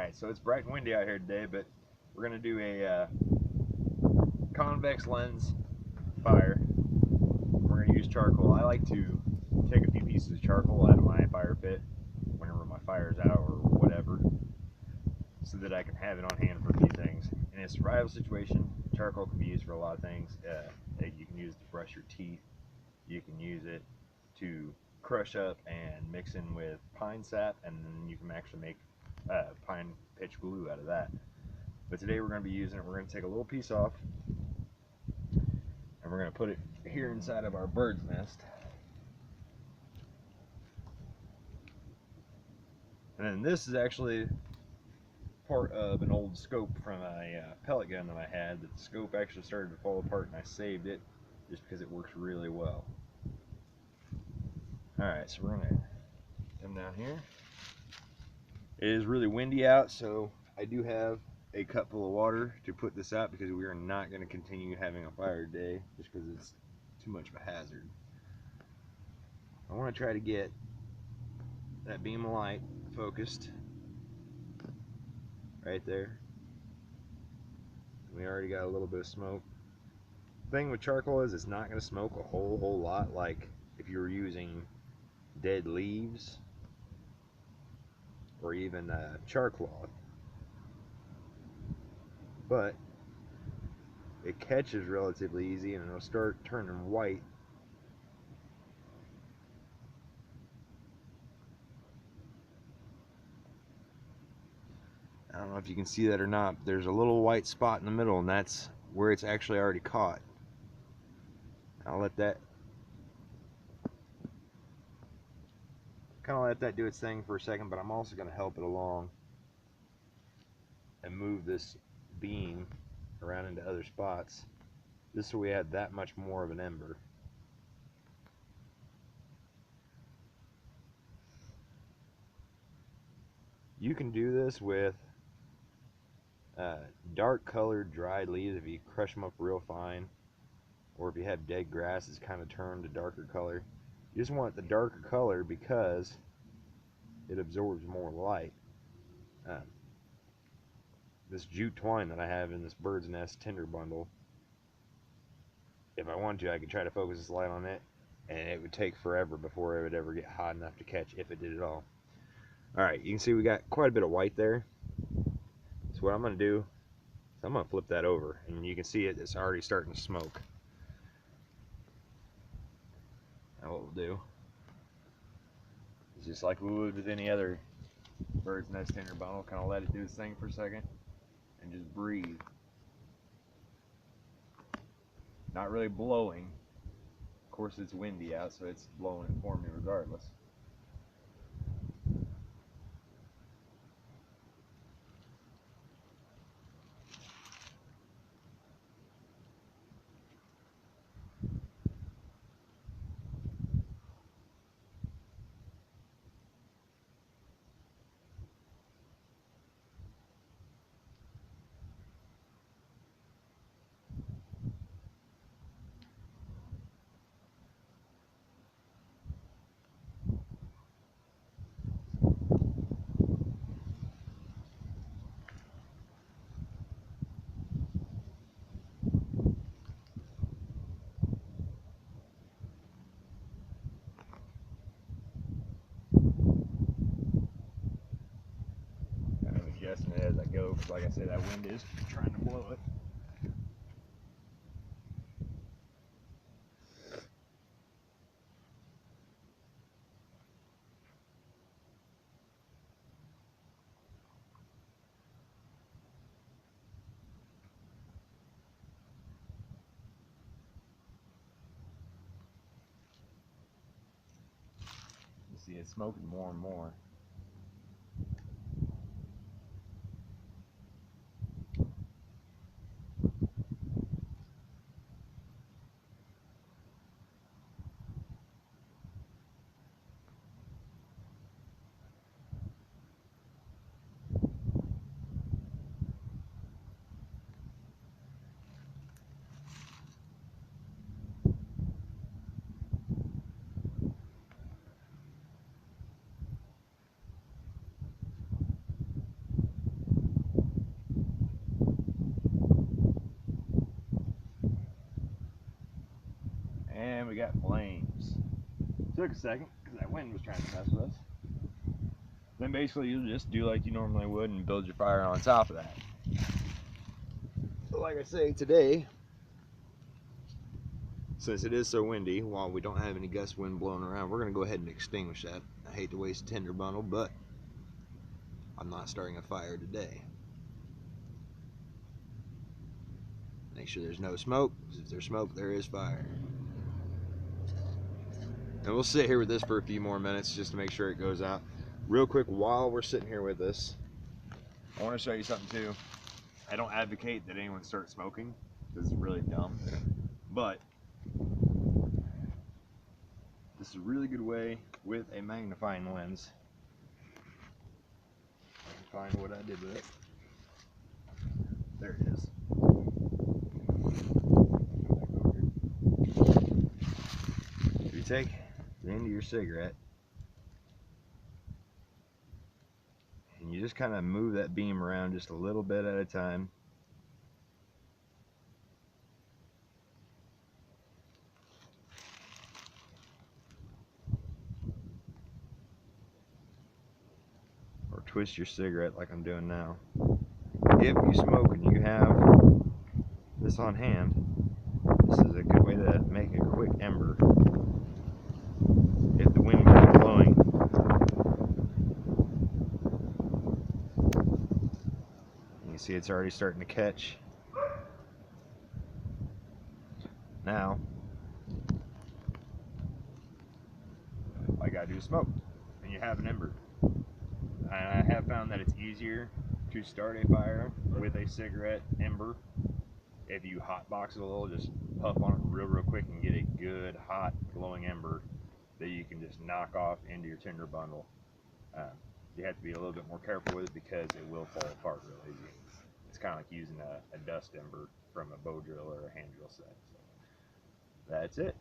Alright, so it's bright and windy out here today, but we're going to do a convex lens fire. We're going to use charcoal. I like to take a few pieces of charcoal out of my fire pit whenever my fire's out or whatever, so that I can have it on hand for a few things. In a survival situation, charcoal can be used for a lot of things. You can use it to brush your teeth. You can use it to crush up and mix in with pine sap, and then you can actually make pine pitch glue out of that. But today we're going to be using it. We're going to take a little piece off and we're going to put it here inside of our bird's nest. And then this is actually part of an old scope from a pellet gun that I had. That the scope actually started to fall apart and I saved it just because it works really well. Alright, so we're going to come down here. It is really windy out, so I do have a cup full of water to put this out because we are not going to continue having a fire today just because it's too much of a hazard. I want to try to get that beam of light focused right there. We already got a little bit of smoke. The thing with charcoal is it's not going to smoke a whole lot like if you were using dead leaves or even char cloth, but it catches relatively easy and it'll start turning white. I don't know if you can see that or not. There's a little white spot in the middle, and that's where it's actually already caught. I'll let that do its thing for a second, but I'm also going to help it along and move this beam around into other spots, just so we have that much more of an ember. You can do this with dark colored dried leaves if you crush them up real fine, or if you have dead grass it's kind of turned a darker color. You just want the darker color because it absorbs more light. This jute twine that I have in this bird's nest tinder bundle, if I wanted to, I could try to focus this light on it, and it would take forever before it would ever get hot enough to catch, if it did at all. Alright, you can see we got quite a bit of white there. So what I'm going to do is I'm going to flip that over, and you can see it's already starting to smoke. Now what we'll do is, just like we would with any other bird's nest tinder bundle, kind of let it do its thing for a second and just breathe. Not really blowing. Of course it's windy out, so it's blowing it for me regardless. Adjusting it as I go, because like I said, that wind is trying to blow it. You see it's smoking more and more. got flames. Took a second because that wind was trying to mess with us. Then basically you'll just do like you normally would and build your fire on top of that. But like I say, today, since it is so windy, while we don't have any gust wind blowing around, we're going to go ahead and extinguish that. I hate to waste a tinder bundle, but I'm not starting a fire today. Make sure there's no smoke, because if there's smoke, there is fire. And we'll sit here with this for a few more minutes just to make sure it goes out. Real quick, while we're sitting here with this, I want to show you something too. I don't advocate that anyone start smoking, because it's really dumb. But this is a really good way with a magnifying lens. I can find what I did with it. There it is. You take the end of your cigarette and you just kind of move that beam around just a little bit at a time. Or twist your cigarette like I'm doing now. If you smoke and you have this on hand, this is a good way to make a quick ember. If the wind is blowing, you can see it's already starting to catch. Now, all I gotta do is smoke, and you have an ember. And I have found that it's easier to start a fire with a cigarette ember if you hotbox it a little, just puff on it real quick and get a good hot glowing ember that you can just knock off into your tinder bundle. You have to be a little bit more careful with it because it will fall apart real easy. It's kind of like using a dust ember from a bow drill or a hand drill set. So that's it.